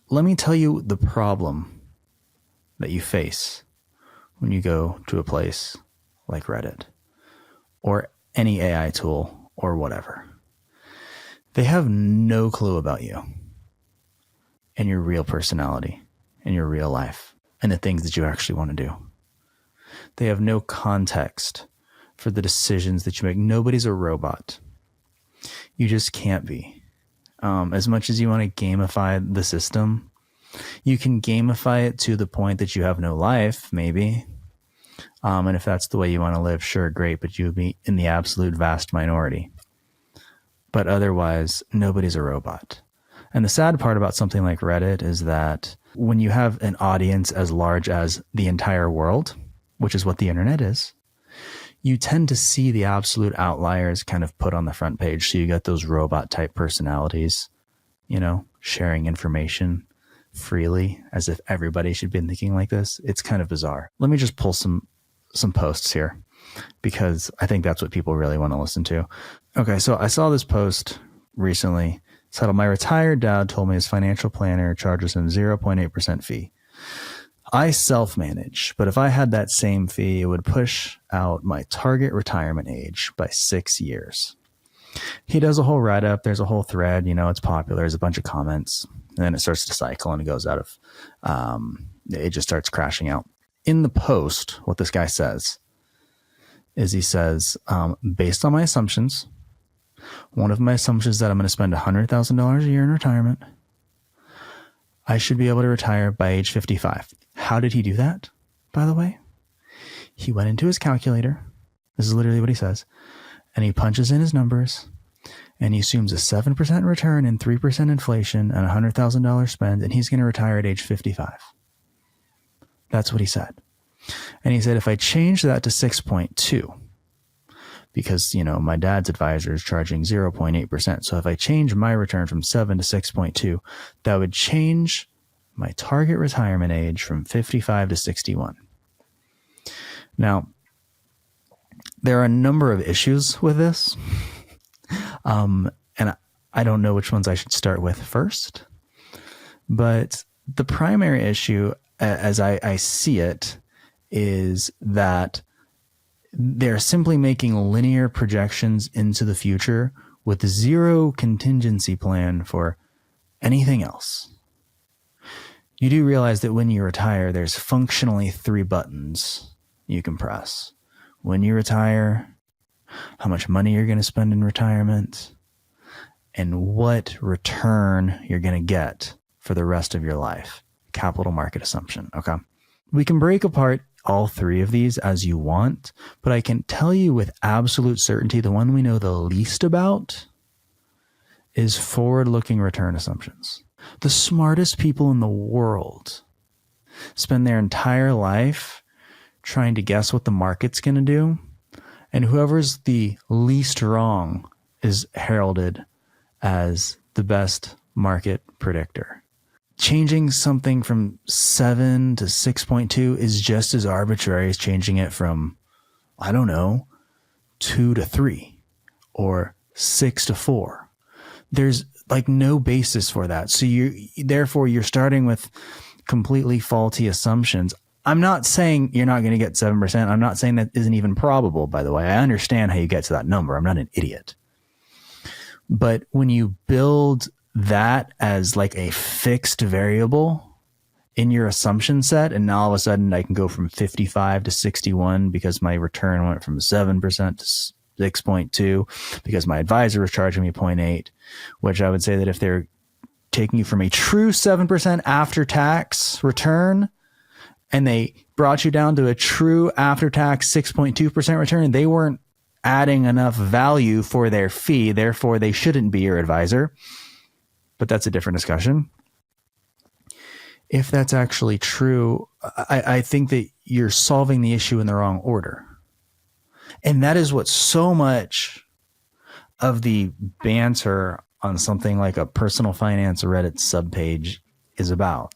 let me tell you the problem that you face when you go to a place like Reddit or any AI tool or whatever. They have no clue about you and your real personality and your real life and the things that you actually want to do. They have no context for the decisions that you make. Nobody's a robot. You just can't be. As much as you want to gamify the system, you can gamify it to the point that you have no life, maybe. And if that's the way you want to live, sure, great, but you would be in the absolute vast minority. But otherwise, nobody's a robot. And the sad part about something like Reddit is that when you have an audience as large as the entire world, which is what the internet is, you tend to see the absolute outliers kind of put on the front page. So you get those robot type personalities, sharing information freely as if everybody should be thinking like this. It's kind of bizarre. Let me just pull some posts here because I think that's what people really want to listen to. Okay, so I saw this post recently. It's titled, "My retired dad told me his financial planner charges him 0.8% fee. I self-manage, but if I had that same fee, it would push out my target retirement age by 6 years." He does a whole write-up. There's a whole thread. It's popular. There's a bunch of comments. And then it starts to cycle and it goes out of, it just starts crashing out. In the post, what this guy says is he says, based on my assumptions, one of my assumptions is that I'm going to spend $100,000 a year in retirement. I should be able to retire by age 55. How did he do that, by the way? He went into his calculator. This is literally what he says. And he punches in his numbers and he assumes a 7% return and 3% inflation and $100,000 spend, and he's going to retire at age 55. That's what he said. And he said, if I change that to 6.2, because, my dad's advisor is charging 0.8%. So if I change my return from 7 to 6.2, that would change my target retirement age from 55 to 61. Now, there are a number of issues with this. And I don't know which ones I should start with first. But the primary issue, as I see it, is that they're simply making linear projections into the future with zero contingency plan for anything else. You do realize that when you retire, there's functionally 3 buttons you can press. When you retire, how much money you're going to spend in retirement, and what return you're going to get for the rest of your life. Capital market assumption. Okay. We can break apart all 3 of these as you want, but I can tell you with absolute certainty, the one we know the least about is forward-looking return assumptions. The smartest people in the world spend their entire life trying to guess what the market's going to do, and whoever's the least wrong is heralded as the best market predictor. Changing something from 7 to 6.2 is just as arbitrary as changing it from, 2 to 3 or 6 to 4. There's no basis for that. So therefore you're starting with completely faulty assumptions. I'm not saying you're not going to get 7%. I'm not saying that isn't even probable, by the way. I understand how you get to that number. I'm not an idiot. But when you build that as a fixed variable in your assumption set, and now all of a sudden I can go from 55 to 61 because my return went from 7% to 6.2 because my advisor was charging me 0.8, which I would say that if they're taking you from a true 7% after tax return and they brought you down to a true after tax 6.2% return, they weren't adding enough value for their fee. Therefore, they shouldn't be your advisor. But that's a different discussion. If that's actually true, I think that you're solving the issue in the wrong order. And that is what so much of the banter on something like a personal finance Reddit subpage is about.